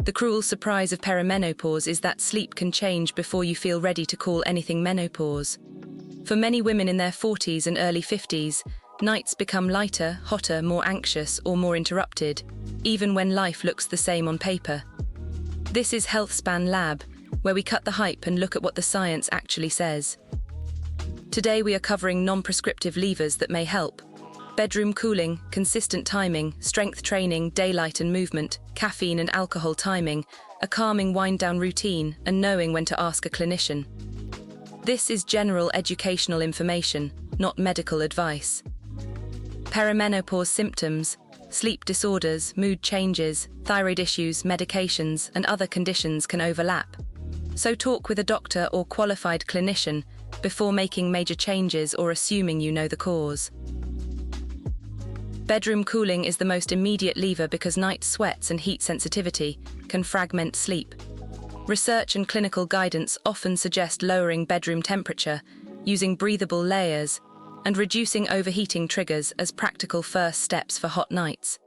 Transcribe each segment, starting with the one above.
The cruel surprise of perimenopause is that sleep can change before you feel ready to call anything menopause. For many women in their 40s and early 50s, nights become lighter, hotter, more anxious, or more interrupted, even when life looks the same on paper. This is Healthspan Lab, where we cut the hype and look at what the science actually says. Today we are covering non-prescriptive levers that may help. Bedroom cooling, consistent timing, strength training, daylight and movement, caffeine and alcohol timing, a calming wind-down routine, and knowing when to ask a clinician. This is general educational information, not medical advice. Perimenopause symptoms, sleep disorders, mood changes, thyroid issues, medications, and other conditions can overlap. So talk with a doctor or qualified clinician before making major changes or assuming you know the cause. Bedroom cooling is the most immediate lever because night sweats and heat sensitivity can fragment sleep. Research and clinical guidance often suggest lowering bedroom temperature, using breathable layers, and reducing overheating triggers as practical first steps for hot nights.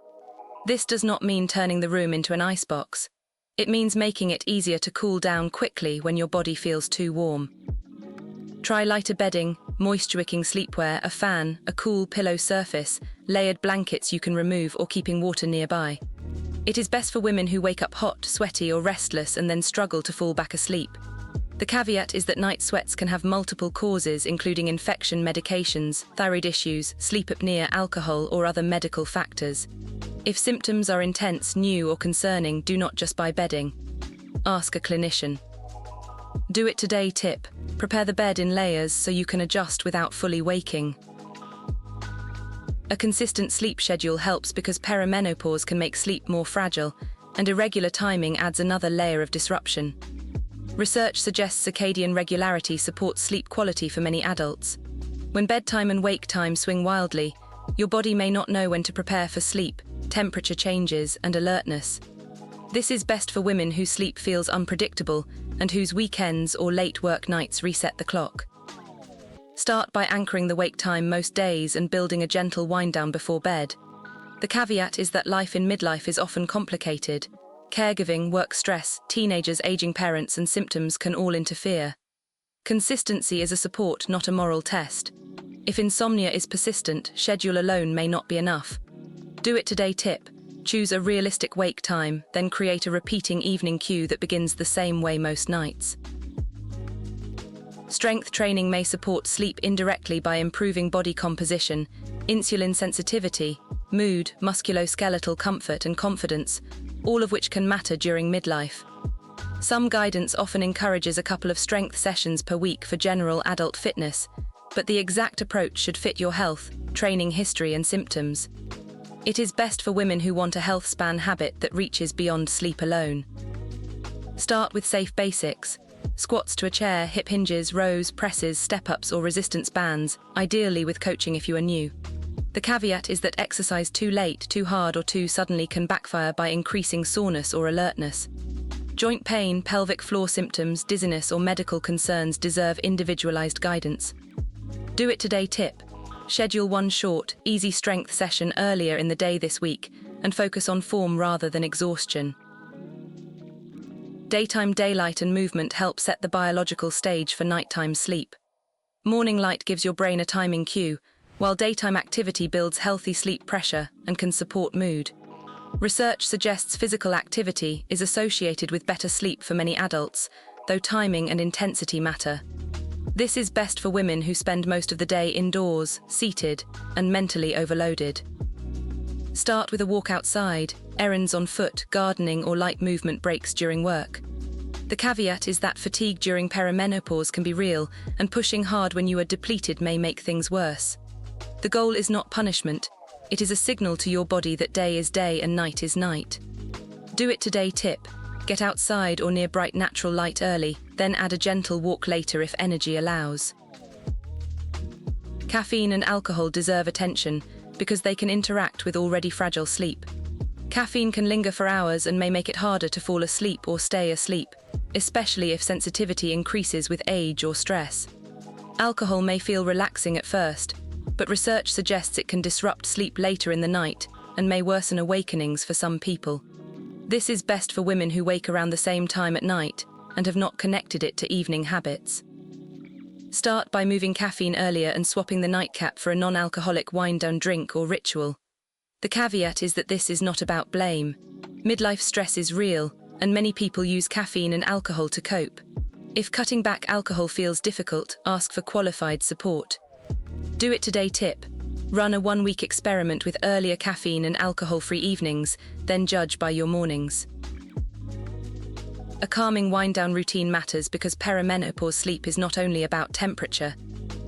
This does not mean turning the room into an icebox. It means making it easier to cool down quickly when your body feels too warm. Try lighter bedding, moisture-wicking sleepwear, a fan, a cool pillow surface, layered blankets you can remove, or keeping water nearby. It is best for women who wake up hot, sweaty, or restless and then struggle to fall back asleep. The caveat is that night sweats can have multiple causes, including infection, medications, thyroid issues, sleep apnea, alcohol, or other medical factors. If symptoms are intense, new, or concerning, do not just buy bedding. Ask a clinician. Do it today tip. Prepare the bed in layers so you can adjust without fully waking. A consistent sleep schedule helps because perimenopause can make sleep more fragile, and irregular timing adds another layer of disruption. Research suggests circadian regularity supports sleep quality for many adults. When bedtime and wake time swing wildly, your body may not know when to prepare for sleep, temperature changes, and alertness. This is best for women whose sleep feels unpredictable and whose weekends or late work nights reset the clock. Start by anchoring the wake time most days and building a gentle wind-down before bed. The caveat is that life in midlife is often complicated. Caregiving, work stress, teenagers, aging parents, and symptoms can all interfere. Consistency is a support, not a moral test. If insomnia is persistent, schedule alone may not be enough. Do it today tip. Choose a realistic wake time, then create a repeating evening cue that begins the same way most nights. Strength training may support sleep indirectly by improving body composition, insulin sensitivity, mood, musculoskeletal comfort, and confidence, all of which can matter during midlife. Some guidance often encourages a couple of strength sessions per week for general adult fitness, but the exact approach should fit your health, training history, and symptoms. It is best for women who want a health span habit that reaches beyond sleep alone. Start with safe basics. Squats to a chair, hip hinges, rows, presses, step-ups, or resistance bands, ideally with coaching if you are new. The caveat is that exercise too late, too hard, or too suddenly can backfire by increasing soreness or alertness. Joint pain, pelvic floor symptoms, dizziness, or medical concerns deserve individualized guidance. Do it today tip. Schedule one short, easy strength session earlier in the day this week and focus on form rather than exhaustion. Daytime daylight and movement help set the biological stage for nighttime sleep. Morning light gives your brain a timing cue, while daytime activity builds healthy sleep pressure and can support mood. Research suggests physical activity is associated with better sleep for many adults, though timing and intensity matter. This is best for women who spend most of the day indoors, seated, and mentally overloaded. Start with a walk outside, errands on foot, gardening, or light movement breaks during work. The caveat is that fatigue during perimenopause can be real, and pushing hard when you are depleted may make things worse. The goal is not punishment. It is a signal to your body that day is day and night is night. Do it today tip. Get outside or near bright natural light early, then add a gentle walk later if energy allows. Caffeine and alcohol deserve attention because they can interact with already fragile sleep. Caffeine can linger for hours and may make it harder to fall asleep or stay asleep, especially if sensitivity increases with age or stress. Alcohol may feel relaxing at first, but research suggests it can disrupt sleep later in the night and may worsen awakenings for some people. This is best for women who wake around the same time at night and have not connected it to evening habits. Start by moving caffeine earlier and swapping the nightcap for a non-alcoholic wind-down drink or ritual. The caveat is that this is not about blame. Midlife stress is real, and many people use caffeine and alcohol to cope. If cutting back alcohol feels difficult, ask for qualified support. Do it today tip. Run a 1-week experiment with earlier caffeine and alcohol-free evenings, then judge by your mornings. A calming wind-down routine matters because perimenopause sleep is not only about temperature.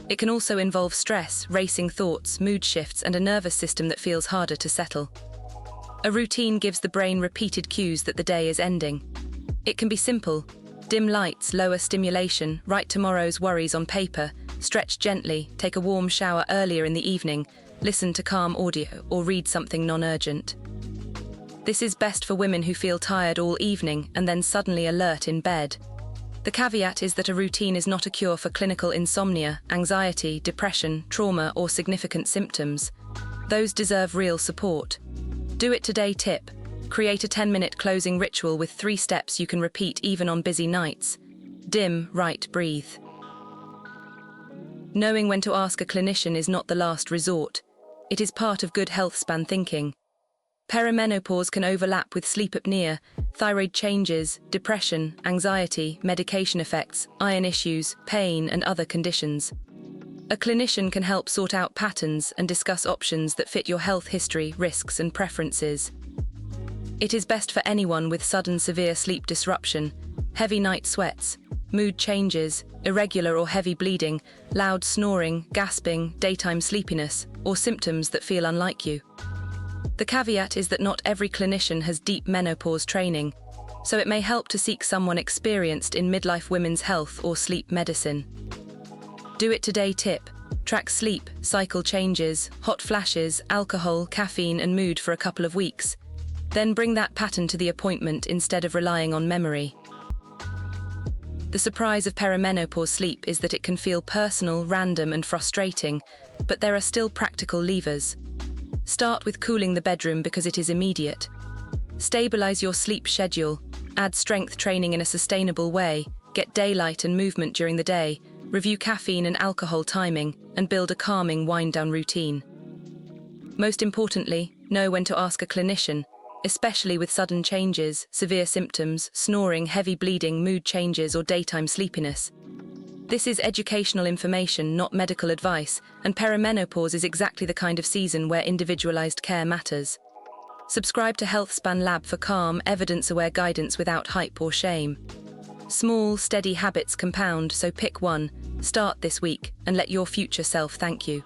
It can also involve stress, racing thoughts, mood shifts, and a nervous system that feels harder to settle. A routine gives the brain repeated cues that the day is ending. It can be simple. Dim lights, lower stimulation, write tomorrow's worries on paper, stretch gently, take a warm shower earlier in the evening, listen to calm audio, or read something non-urgent. This is best for women who feel tired all evening and then suddenly alert in bed. The caveat is that a routine is not a cure for clinical insomnia, anxiety, depression, trauma, or significant symptoms. Those deserve real support. Do it today tip. Create a 10-minute closing ritual with 3 steps you can repeat even on busy nights. Dim, write, breathe. Knowing when to ask a clinician is not the last resort. It is part of good Healthspan thinking. Perimenopause can overlap with sleep apnea, thyroid changes, depression, anxiety, medication effects, iron issues, pain, and other conditions. A clinician can help sort out patterns and discuss options that fit your health history, risks, and preferences. It is best for anyone with sudden severe sleep disruption, heavy night sweats, mood changes, irregular or heavy bleeding, loud snoring, gasping, daytime sleepiness, or symptoms that feel unlike you. The caveat is that not every clinician has deep menopause training, so it may help to seek someone experienced in midlife women's health or sleep medicine. Do it today tip. Track sleep, cycle changes, hot flashes, alcohol, caffeine, and mood for a couple of weeks. Then bring that pattern to the appointment instead of relying on memory. The surprise of perimenopause sleep is that it can feel personal, random, and frustrating, but there are still practical levers. Start with cooling the bedroom because it is immediate. Stabilize your sleep schedule, add strength training in a sustainable way, get daylight and movement during the day, review caffeine and alcohol timing, and build a calming wind-down routine. Most importantly, know when to ask a clinician, especially with sudden changes, severe symptoms, snoring, heavy bleeding, mood changes, or daytime sleepiness. This is educational information, not medical advice, and perimenopause is exactly the kind of season where individualized care matters. Subscribe to Healthspan Lab for calm, evidence-aware guidance without hype or shame. Small, steady habits compound, so pick one, start this week, and let your future self thank you.